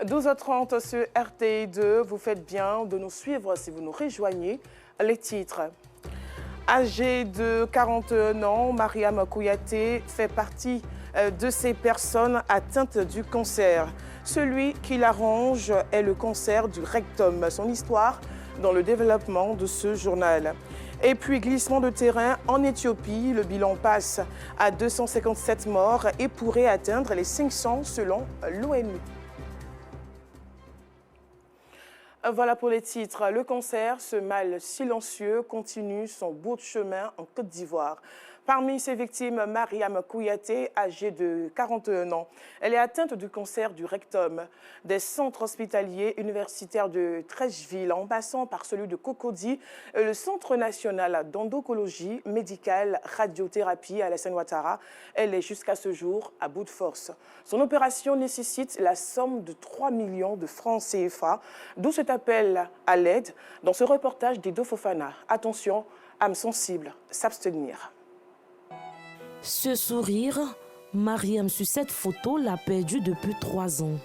12h30 sur RTI2, vous faites bien de nous suivre si vous nous rejoignez. Les titres. Âgée de 41 ans, Mariam Kouyaté fait partie de ces personnes atteintes du cancer. Celui qui l'arrange est le cancer du rectum. Son histoire dans le développement de ce journal. Et puis glissement de terrain en Éthiopie, le bilan passe à 257 morts et pourrait atteindre les 500 selon l'ONU. Voilà pour les titres. Le cancer, ce mal silencieux, continue son bout de chemin en Côte d'Ivoire. Parmi ses victimes, Mariam Kouyaté, âgée de 41 ans. Elle est atteinte du cancer du rectum. Des centres hospitaliers universitaires de Trècheville, en passant par celui de Cocody, le Centre national d'endocologie médicale radiothérapie à Alassane Ouattara. Elle est jusqu'à ce jour à bout de force. Son opération nécessite la somme de 3 millions de francs CFA, d'où cet appel à l'aide dans ce reportage d'Edo Fofana. Attention, âme sensible, s'abstenir. Ce sourire, Mariam sur cette photo l'a perdu depuis 3 ans.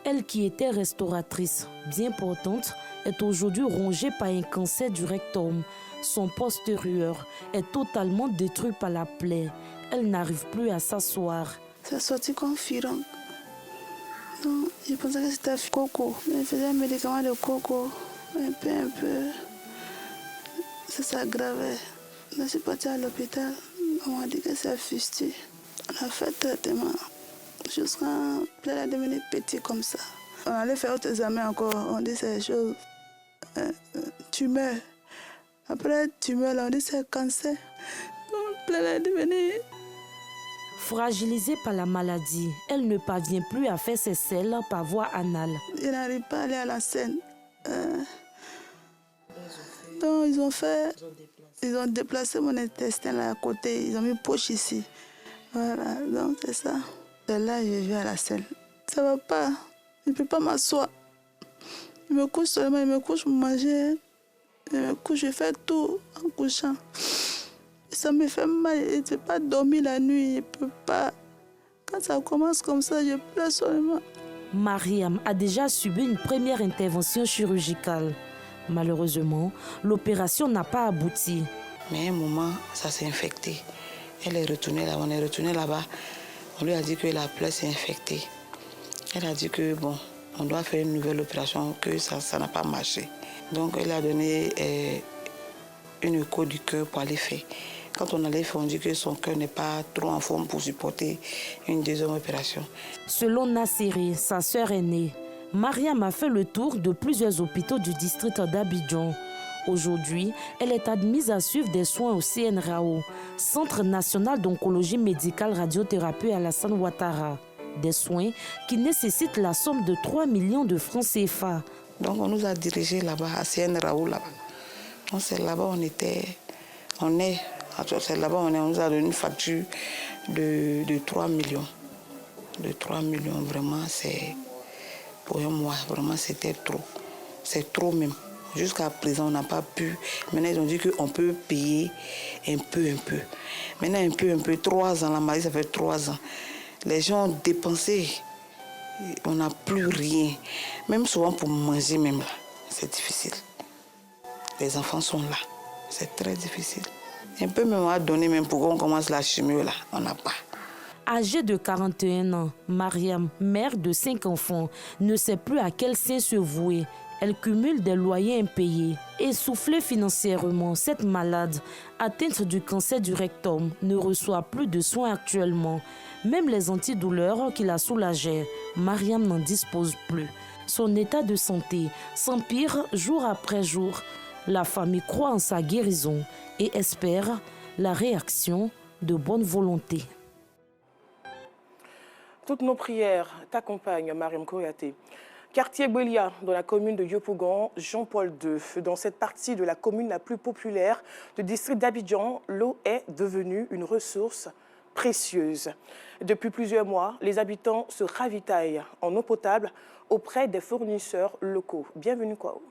Elle qui était restauratrice bien portante est aujourd'hui rongée par un cancer du rectum. Son postérieur est totalement détruit par la plaie. Elle n'arrive plus à s'asseoir. Ça sorti comme firang. Non, je pensais que c'était coco. Je faisais un médicament de coco. Un peu. Ça s'aggravait. Je suis partie à l'hôpital. On m'a dit que c'est fusté. On a fait traitement jusqu'à la devenir petit comme ça. On allait faire autre examen encore. On dit ces choses. Tumeur. Après tumeur, on dit c'est cancer. On la devenir. Fragilisée par la maladie, elle ne parvient plus à faire ses selles par voie anale. Je n'arrive pas à aller à la scène. Donc ils ont déplacé mon intestin là à côté. Ils ont mis une poche ici. Voilà, donc c'est ça. C'est là que je vais à la scène. Ça va pas. Je ne peux pas m'asseoir. Je me couche seulement, je me couche pour manger. Je me couche, je fais tout en couchant. Ça me fait mal, je ne peux pas dormir la nuit, je ne peux pas. Quand ça commence comme ça, je pleure seulement. Mariam a déjà subi une première intervention chirurgicale. Malheureusement, l'opération n'a pas abouti. Mais à un moment, ça s'est infecté. Elle est retournée là, on est retourné là-bas. On lui a dit que la plaie s'est infectée. Elle a dit que bon, on doit faire une nouvelle opération, que ça n'a pas marché. Donc elle a donné une écho du cœur pour aller faire. Quand on allait faire, on dit que son cœur n'est pas trop en forme pour supporter une deuxième opération. Selon Nassiri, sa sœur aînée, Mariam a fait le tour de plusieurs hôpitaux du district d'Abidjan. Aujourd'hui, elle est admise à suivre des soins au CNRAO, Centre national d'oncologie médicale radiothérapie à Alassane Ouattara. Des soins qui nécessitent la somme de 3 millions de francs CFA. Donc on nous a dirigés là-bas, à CNRAO là-bas. Donc c'est là-bas on est, c'est là-bas on nous a donné une facture de 3 millions. De 3 millions, vraiment c'est... Pour un mois, vraiment, c'était trop. C'est trop même. Jusqu'à présent, on n'a pas pu. Maintenant, ils ont dit qu'on peut payer un peu. Maintenant, un peu. 3 ans, la maladie, ça fait 3 ans. Les gens ont dépensé. On n'a plus rien. Même souvent pour manger, même là, c'est difficile. Les enfants sont là. C'est très difficile. Un peu même à donner, même pour qu'on commence la chimio, là, on n'a pas. Âgée de 41 ans, Mariam, mère de 5 enfants, ne sait plus à quel sein se vouer. Elle cumule des loyers impayés. Essoufflée financièrement, cette malade, atteinte du cancer du rectum, ne reçoit plus de soins actuellement. Même les antidouleurs qui la soulageaient, Mariam n'en dispose plus. Son état de santé s'empire jour après jour. La famille croit en sa guérison et espère la réaction de bonne volonté. Toutes nos prières t'accompagnent, Mariam Kouyaté. Quartier Belia, dans la commune de Yopougon, Jean-Paul II. Dans cette partie de la commune la plus populaire du district d'Abidjan, l'eau est devenue une ressource précieuse. Depuis plusieurs mois, les habitants se ravitaillent en eau potable auprès des fournisseurs locaux. Bienvenue Kwao.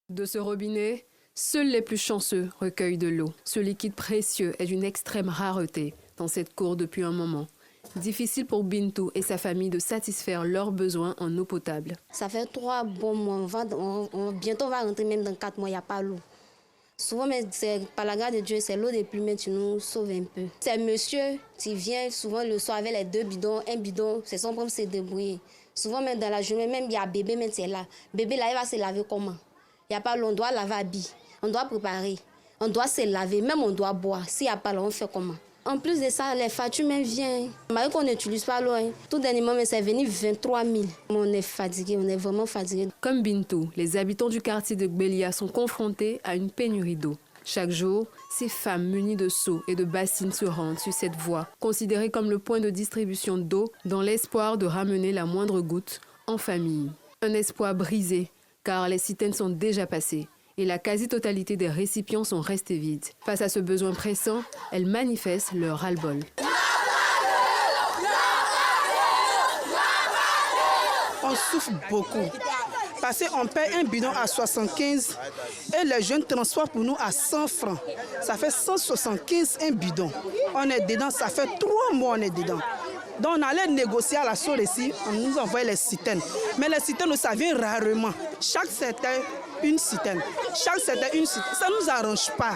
De ce robinet, seuls les plus chanceux recueillent de l'eau. Ce liquide précieux est d'une extrême rareté dans cette cour depuis un moment. Difficile pour Bintou et sa famille de satisfaire leurs besoins en eau potable. Ça fait 3 bons mois, bientôt on va rentrer même dans 4 mois, il n'y a pas l'eau. Souvent, mais par la grâce de Dieu, c'est l'eau des pluies, mais tu nous sauves un peu. C'est monsieur qui vient souvent le soir avec les 2 bidons, un bidon, c'est son problème, c'est débrouiller. Souvent, même dans la journée, même il y a bébé, même c'est là. Bébé là, il va se laver comment? Il n'y a pas l'eau, on doit laver habit, on doit préparer, on doit se laver, même on doit boire. S'il n'y a pas l'eau, on fait comment? En plus de ça, les factures même viennent. Malgré qu'on n'utilise pas l'eau, tout dernièrement, c'est venu 23 000. On est fatigué, on est vraiment fatigué. Comme Bintou, les habitants du quartier de Gbélia sont confrontés à une pénurie d'eau. Chaque jour, ces femmes munies de seaux et de bassines se rendent sur cette voie, considérée comme le point de distribution d'eau, dans l'espoir de ramener la moindre goutte en famille. Un espoir brisé, car les citernes sont déjà passées et la quasi-totalité des récipients sont restés vides. Face à ce besoin pressant, elles manifestent leur ras-le-bol. On souffre beaucoup parce qu'on paye un bidon à 75 et les jeunes transportent pour nous à 100 francs. Ça fait 175 un bidon. On est dedans, ça fait 3 mois on est dedans. Donc on allait négocier à la source ici, on nous envoie les citernes. Mais les citernes, ça vient rarement. Chaque citerne, une citerne. Chaque citerne, une citerne. Ça ne nous arrange pas.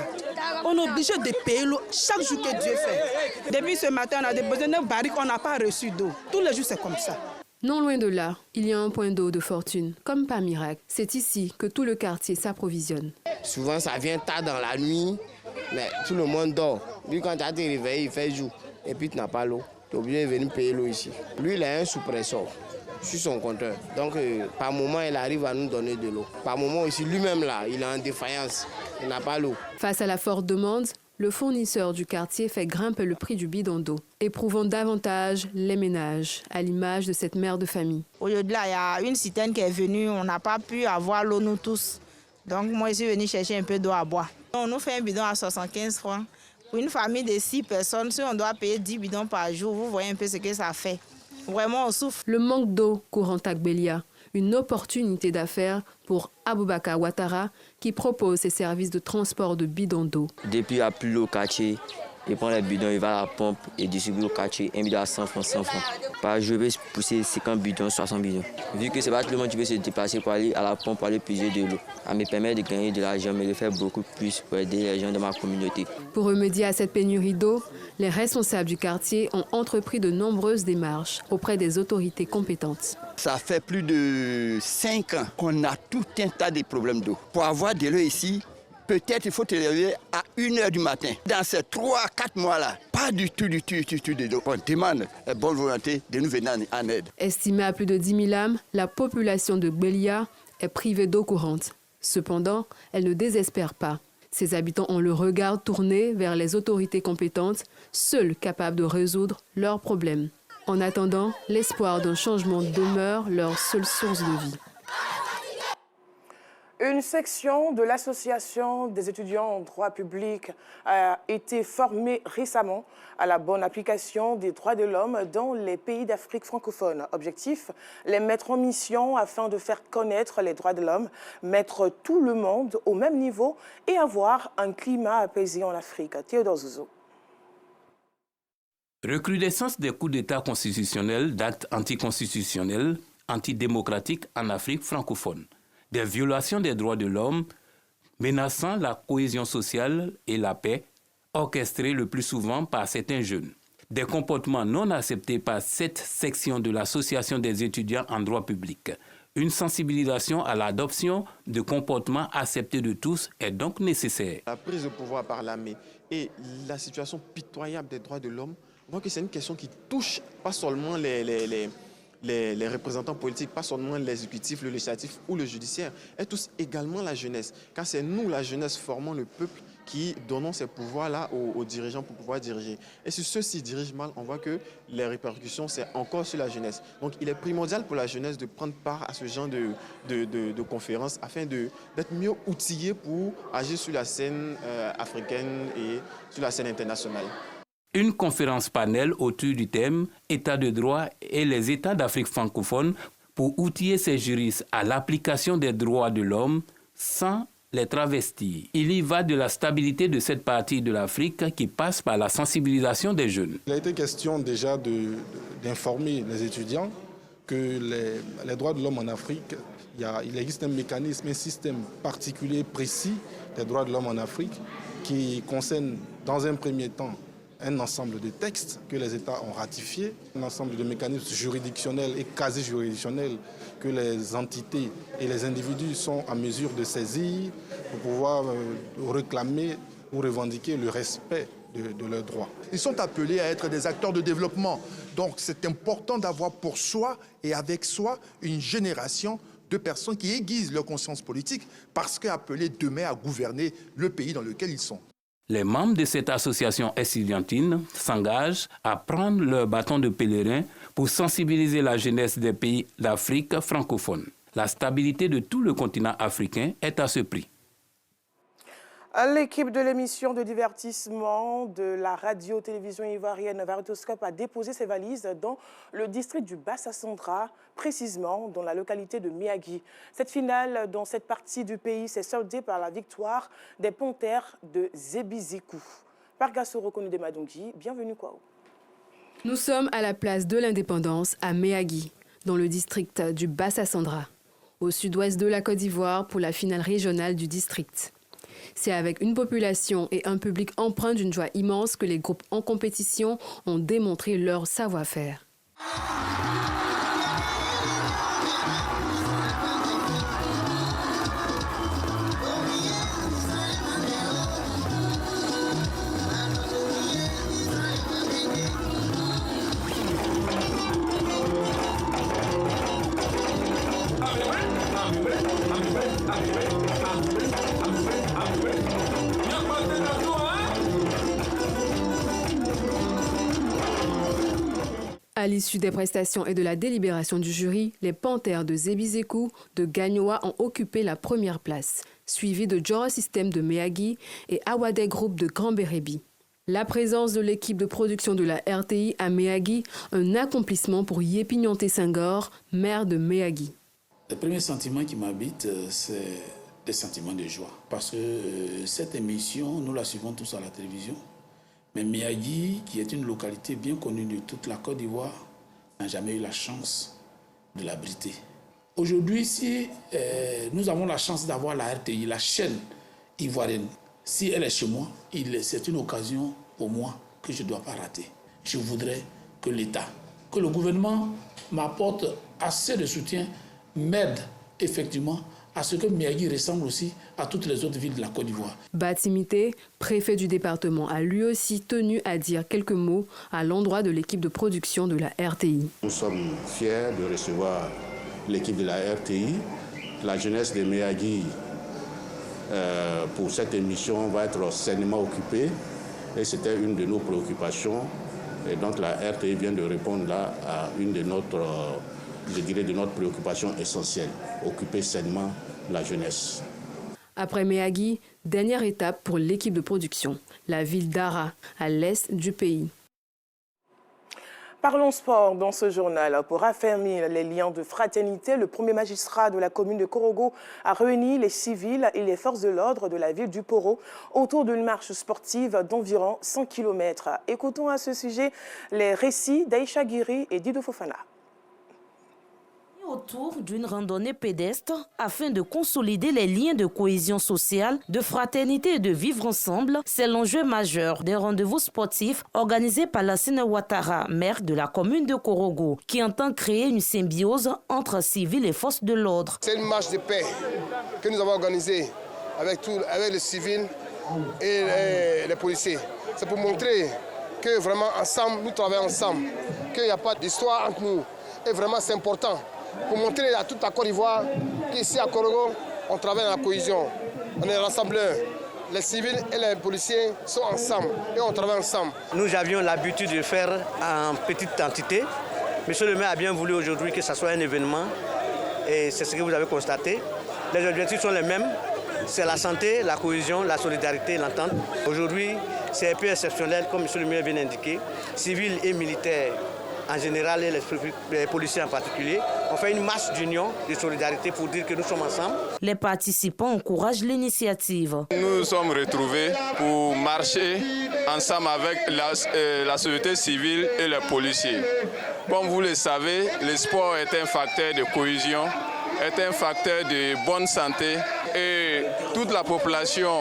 On est obligé de payer l'eau chaque jour que Dieu fait. Depuis ce matin, on a déposé 9 barriques, on n'a pas reçu d'eau. Tous les jours, c'est comme ça. Non loin de là, il y a un point d'eau de fortune, comme par miracle. C'est ici que tout le quartier s'approvisionne. Souvent, ça vient tard dans la nuit, mais tout le monde dort. Lui, quand tu as été réveillé, il fait jour. Et puis, tu n'as pas l'eau. Tu es obligé de venir payer l'eau ici. Lui, il a un sous-presseur sur son compteur. Donc, par moment, il arrive à nous donner de l'eau. Par moment aussi, lui-même, là, il est en défaillance. Il n'a pas l'eau. Face à la forte demande, le fournisseur du quartier fait grimper le prix du bidon d'eau, éprouvant davantage les ménages, à l'image de cette mère de famille. Aujourd'hui, il y a une citerne qui est venue, on n'a pas pu avoir l'eau nous tous. Donc moi, je suis venue chercher un peu d'eau à boire. On nous fait un bidon à 75 francs. Pour une famille de 6 personnes, si on doit payer 10 bidons par jour, vous voyez un peu ce que ça fait. Vraiment, on souffre. Le manque d'eau courant à Gbélia, une opportunité d'affaires pour Aboubakar Ouattara qui propose ses services de transport de bidons d'eau. Depuis il n'y a plus l'eau au quartier, il prend les bidons, il va à la pompe et distribue au quartier, un bidon à 100 francs, 100 francs. Par jour, je vais pousser 50 bidons, 60 bidons. Vu que c'est pas tout le monde qui veut se déplacer pour aller à la pompe, pour aller puiser de l'eau. Ça me permet de gagner de l'argent, mais de faire beaucoup plus pour aider les gens de ma communauté. Pour remédier à cette pénurie d'eau, les responsables du quartier ont entrepris de nombreuses démarches auprès des autorités compétentes. Ça fait plus de 5 ans qu'on a tout un tas de problèmes d'eau. Pour avoir de l'eau ici, peut-être il faut te lever à 1h du matin. Dans ces 3-4 mois-là, pas du tout de l'eau. On demande la bonne volonté de nous venir en aide. Estimée à plus de 10 000 âmes, la population de Gbélia est privée d'eau courante. Cependant, elle ne désespère pas. Ses habitants ont le regard tourné vers les autorités compétentes, seules capables de résoudre leurs problèmes. En attendant, l'espoir d'un changement demeure leur seule source de vie. Une section de l'Association des étudiants en droit public a été formée récemment à la bonne application des droits de l'homme dans les pays d'Afrique francophone. Objectif, les mettre en mission afin de faire connaître les droits de l'homme, mettre tout le monde au même niveau et avoir un climat apaisé en Afrique. Théodore Zouzou. Recrudescence des coups d'État constitutionnels, d'actes anticonstitutionnels, antidémocratiques en Afrique francophone. Des violations des droits de l'homme menaçant la cohésion sociale et la paix, orchestrées le plus souvent par certains jeunes. Des comportements non acceptés par cette section de l'Association des étudiants en droit public. Une sensibilisation à l'adoption de comportements acceptés de tous est donc nécessaire. La prise de pouvoir par l'armée et la situation pitoyable des droits de l'homme, on voit que c'est une question qui touche pas seulement les représentants politiques, pas seulement l'exécutif, le législatif ou le judiciaire, et tous également la jeunesse. Car c'est nous, la jeunesse, formant le peuple qui donnons ces pouvoirs-là aux dirigeants pour pouvoir diriger. Et si ceux-ci dirigent mal, on voit que les répercussions, c'est encore sur la jeunesse. Donc il est primordial pour la jeunesse de prendre part à ce genre de conférences afin d'être mieux outillés pour agir sur la scène africaine et sur la scène internationale. Une conférence panel autour du thème « État de droit et les États d'Afrique francophone » pour outiller ces juristes à l'application des droits de l'homme sans les travestis. Il y va de la stabilité de cette partie de l'Afrique qui passe par la sensibilisation des jeunes. Il a été question déjà d'informer les étudiants que les droits de l'homme en Afrique, il existe un mécanisme, un système particulier précis des droits de l'homme en Afrique qui concerne dans un premier temps un ensemble de textes que les États ont ratifiés, un ensemble de mécanismes juridictionnels et quasi-juridictionnels que les entités et les individus sont en mesure de saisir pour pouvoir réclamer ou revendiquer le respect de leurs droits. Ils sont appelés à être des acteurs de développement. Donc c'est important d'avoir pour soi et avec soi une génération de personnes qui aiguisent leur conscience politique parce qu'appelés demain à gouverner le pays dans lequel ils sont. Les membres de cette association estudiantine s'engagent à prendre leur bâton de pèlerin pour sensibiliser la jeunesse des pays d'Afrique francophone. La stabilité de tout le continent africain est à ce prix. L'équipe de l'émission de divertissement de la radio-télévision ivoirienne Varitoscope a déposé ses valises dans le district du Bassa-Sandra, précisément dans la localité de Méagui. Cette finale dans cette partie du pays s'est soldée par la victoire des Panthères de Zébizikou. Pargassoro Konide Madongi, bienvenue Kwao. Nous sommes à la place de l'Indépendance à Méagui, dans le district du Bassa-Sandra, au sud-ouest de la Côte d'Ivoire pour la finale régionale du district. C'est avec une population et un public empreint d'une joie immense que les groupes en compétition ont démontré leur savoir-faire. À l'issue des prestations et de la délibération du jury, les Panthères de Zébizikou de Gagnoa ont occupé la première place, suivis de Jora System de Méagui et Awadé Group de Grand Bérébi. La présence de l'équipe de production de la RTI à Méagui, un accomplissement pour Yépignonté Senghor, maire de Méagui. Le premier sentiment qui m'habite, c'est des sentiments de joie. Parce que cette émission, nous la suivons tous à la télévision. Mais Méagui, qui est une localité bien connue de toute la Côte d'Ivoire, n'a jamais eu la chance de l'abriter. Aujourd'hui, si nous avons la chance d'avoir la RTI, la chaîne ivoirienne, si elle est chez moi, c'est une occasion pour moi que je ne dois pas rater. Je voudrais que l'État, que le gouvernement m'apporte assez de soutien, m'aide effectivement à ce que Méagui ressemble aussi à toutes les autres villes de la Côte d'Ivoire. Batimité, préfet du département, a lui aussi tenu à dire quelques mots à l'endroit de l'équipe de production de la RTI. Nous sommes fiers de recevoir l'équipe de la RTI. La jeunesse de Méagui, pour cette émission, va être sainement occupée. Et c'était une de nos préoccupations. Et donc la RTI vient de répondre là à une de notre préoccupation essentielle, occuper sainement la jeunesse. Après Méagui, dernière étape pour l'équipe de production, la ville d'Ara, à l'est du pays. Parlons sport dans ce journal. Pour affermir les liens de fraternité, le premier magistrat de la commune de Korogo a réuni les civils et les forces de l'ordre de la ville du Poro autour d'une marche sportive d'environ 100 km. Écoutons à ce sujet les récits d'Aïcha Guiri et Dido Fofana. Autour d'une randonnée pédestre afin de consolider les liens de cohésion sociale, de fraternité et de vivre ensemble, c'est l'enjeu majeur des rendez-vous sportifs organisés par Lassine Ouattara, maire de la commune de Korogo, qui entend créer une symbiose entre civils et forces de l'ordre. C'est une marche de paix que nous avons organisée avec les civils et les policiers. C'est pour montrer que vraiment ensemble, nous travaillons ensemble, qu'il n'y a pas d'histoire entre nous. Et vraiment c'est important. Pour montrer à toute la Côte d'Ivoire qu'ici à Korogo, on travaille dans la cohésion. On est rassembleurs. Les civils et les policiers sont ensemble et on travaille ensemble. Nous avions l'habitude de le faire en petite quantité. Monsieur le maire a bien voulu aujourd'hui que ce soit un événement et c'est ce que vous avez constaté. Les objectifs sont les mêmes. C'est la santé, la cohésion, la solidarité, l'entente. Aujourd'hui, c'est un peu exceptionnel, comme monsieur le maire vient d'indiquer. Civils et militaires en général et les policiers en particulier, ont fait une marche d'union, de solidarité pour dire que nous sommes ensemble. Les participants encouragent l'initiative. Nous nous sommes retrouvés pour marcher ensemble avec la société civile et les policiers. Comme vous le savez, le sport est un facteur de cohésion, est un facteur de bonne santé et toute la population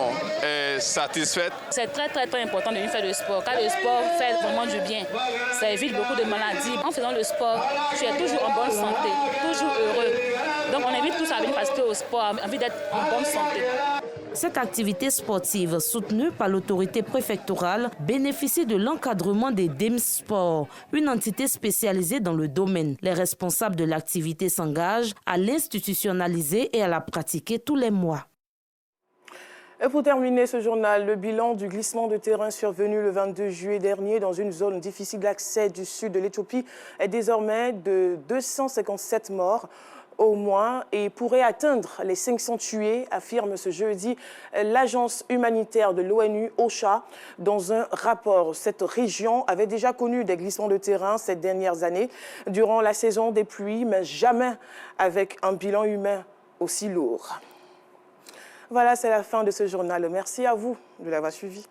est satisfaite. C'est très important de faire le sport, car le sport fait vraiment du bien. Ça évite beaucoup de maladies. En faisant le sport, tu es toujours en bonne santé, toujours heureux. Donc on invite tous à venir participer au sport, envie d'être en bonne santé. Cette activité sportive, soutenue par l'autorité préfectorale, bénéficie de l'encadrement des DEM Sport, une entité spécialisée dans le domaine. Les responsables de l'activité s'engagent à l'institutionnaliser et à la pratiquer tous les mois. Et pour terminer ce journal, le bilan du glissement de terrain survenu le 22 juillet dernier dans une zone difficile d'accès du sud de l'Éthiopie est désormais de 257 morts au moins et pourrait atteindre les 500 tués, affirme ce jeudi l'agence humanitaire de l'ONU, OCHA, dans un rapport. Cette région avait déjà connu des glissements de terrain ces dernières années durant la saison des pluies, mais jamais avec un bilan humain aussi lourd. Voilà, c'est la fin de ce journal. Merci à vous de l'avoir suivi.